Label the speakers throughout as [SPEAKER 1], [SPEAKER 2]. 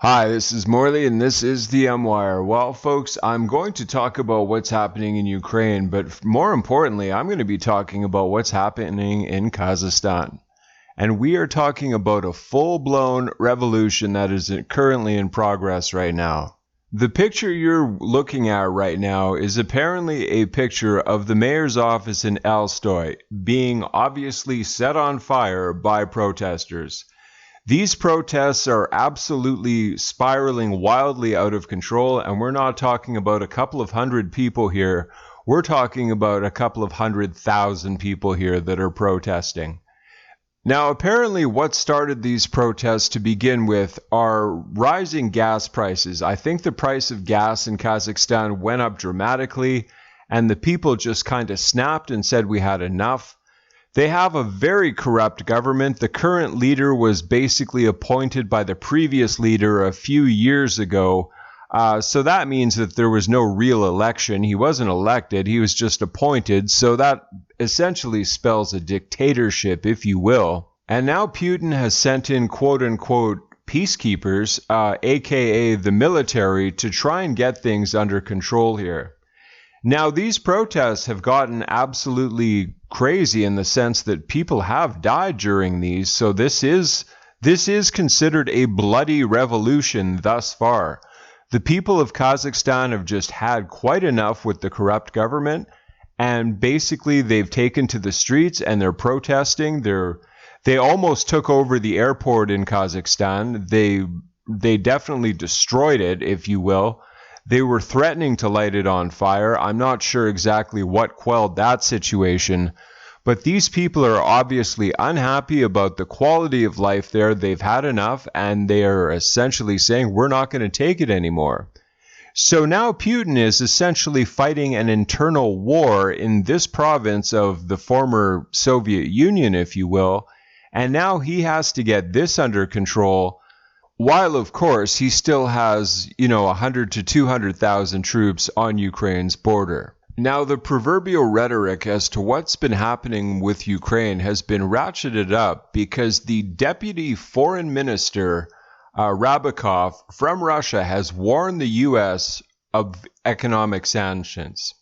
[SPEAKER 1] Hi, this is Morley, and this is the M-Wire. Well, folks, I'm going to talk about what's happening in Ukraine, but more importantly, I'm going to be talking about what's happening in Kazakhstan. And we are talking about a full-blown revolution that is currently in progress right now. The picture you're looking at right now is apparently a picture of the mayor's office in Alstoy being obviously set on fire by protesters. These protests are absolutely spiraling wildly out of control, and we're not talking about a couple of hundred people here. We're talking about a couple of 100,000 people here that are protesting. Now, apparently what started these protests to begin with are rising gas prices. I think the price of gas in Kazakhstan went up dramatically, and the people just kind of snapped and said we had enough. They have a very corrupt government. The current leader was basically appointed by the previous leader a few years ago. So that means that there was no real election. He wasn't elected. He was just appointed. So that essentially spells a dictatorship, if you will. And now Putin has sent in quote-unquote peacekeepers, aka the military, to try and get things under control here. Now, these protests have gotten absolutely crazy in the sense that people have died during these, so this is considered a bloody revolution thus far. The people of Kazakhstan have just had quite enough with the corrupt government, and basically they've taken to the streets and they're protesting. They almost took over the airport in Kazakhstan. They definitely destroyed it, if you will. They were threatening to light it on fire. I'm not sure exactly what quelled that situation, but these people are obviously unhappy about the quality of life there. They've had enough, and they are essentially saying, we're not going to take it anymore. So now Putin is essentially fighting an internal war in this province of the former Soviet Union, if you will, and now he has to get this under control, while, of course, he still has, 100 to 200,000 troops on Ukraine's border. Now, the proverbial rhetoric as to what's been happening with Ukraine has been ratcheted up because the deputy foreign minister, Rabakov, from Russia has warned the U.S. of economic sanctions.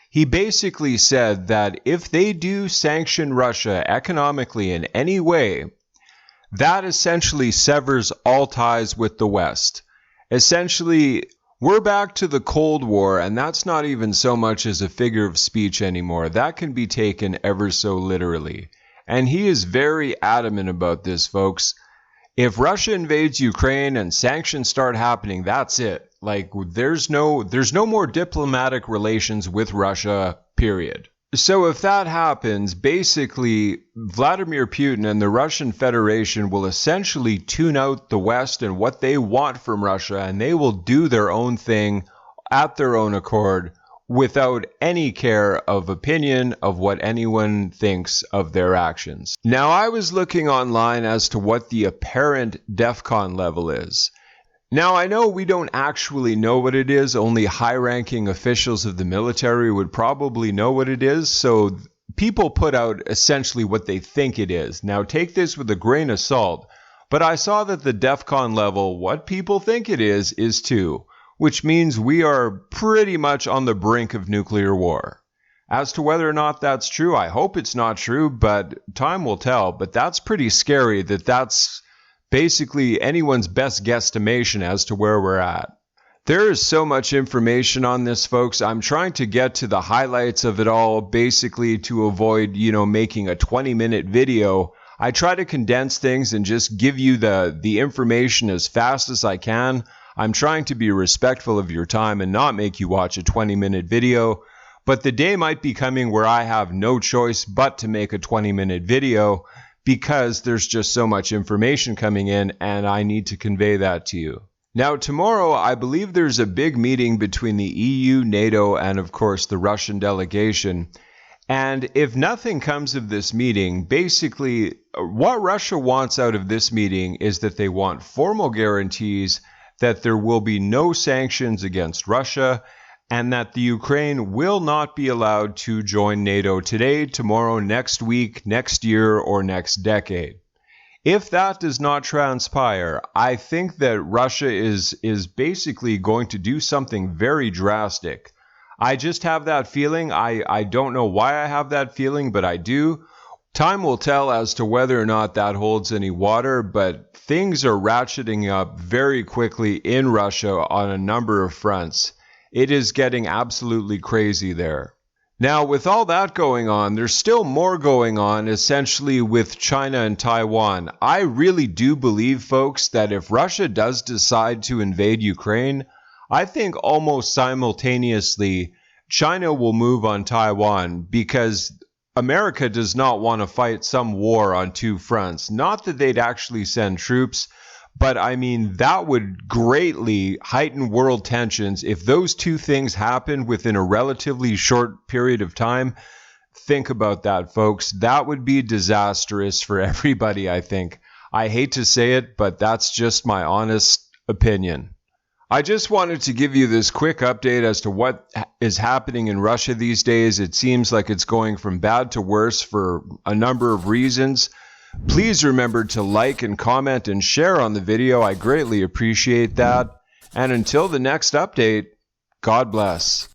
[SPEAKER 1] He basically said that if they do sanction Russia economically in any way, that essentially severs all ties with the West. Essentially, we're back to the Cold War, and that's not even so much as a figure of speech anymore. That can be taken ever so literally. And he is very adamant about this, folks. If Russia invades Ukraine and sanctions start happening, that's it. Like, there's no more diplomatic relations with Russia, period. So if that happens, basically, Vladimir Putin and the Russian Federation will essentially tune out the West and what they want from Russia, and they will do their own thing at their own accord without any care of opinion of what anyone thinks of their actions. Now, I was looking online as to what the apparent DEFCON level is. Now, I know we don't actually know what it is. Only high-ranking officials of the military would probably know what it is. So people put out essentially what they think it is. Now, take this with a grain of salt. But I saw that the DEFCON level, what people think it is 2, which means we are pretty much on the brink of nuclear war. As to whether or not that's true, I hope it's not true, but time will tell. But that's pretty scary that's basically anyone's best guesstimation as to where we're at. There is so much information on this, folks. I'm trying to get to the highlights of it all, basically to avoid, making a 20-minute video. I try to condense things and just give you the information as fast as I can. I'm trying to be respectful of your time and not make you watch a 20-minute video. But the day might be coming where I have no choice but to make a 20-minute video, because there's just so much information coming in, and I need to convey that to you. Now, tomorrow, I believe there's a big meeting between the EU, NATO, and of course the Russian delegation. And if nothing comes of this meeting, basically what Russia wants out of this meeting is that they want formal guarantees that there will be no sanctions against Russia, and that the Ukraine will not be allowed to join NATO today, tomorrow, next week, next year, or next decade. If that does not transpire, I think that Russia is basically going to do something very drastic. I just have that feeling. I don't know why I have that feeling, but I do. Time will tell as to whether or not that holds any water, but things are ratcheting up very quickly in Russia on a number of fronts. It is getting absolutely crazy there. Now, with all that going on, there's still more going on, essentially with China and Taiwan. I really do believe, folks, that if Russia does decide to invade Ukraine, I think almost simultaneously China will move on Taiwan, because America does not want to fight some war on two fronts. Not that they'd actually send troops, but I mean, that would greatly heighten world tensions if those two things happen within a relatively short period of time. Think about that, folks. That would be disastrous for everybody, I think. I hate to say it, but that's just my honest opinion. I just wanted to give you this quick update as to what is happening in Russia these days. It seems like it's going from bad to worse for a number of reasons. Please remember to like and comment and share on the video. I greatly appreciate that. And until the next update, God bless.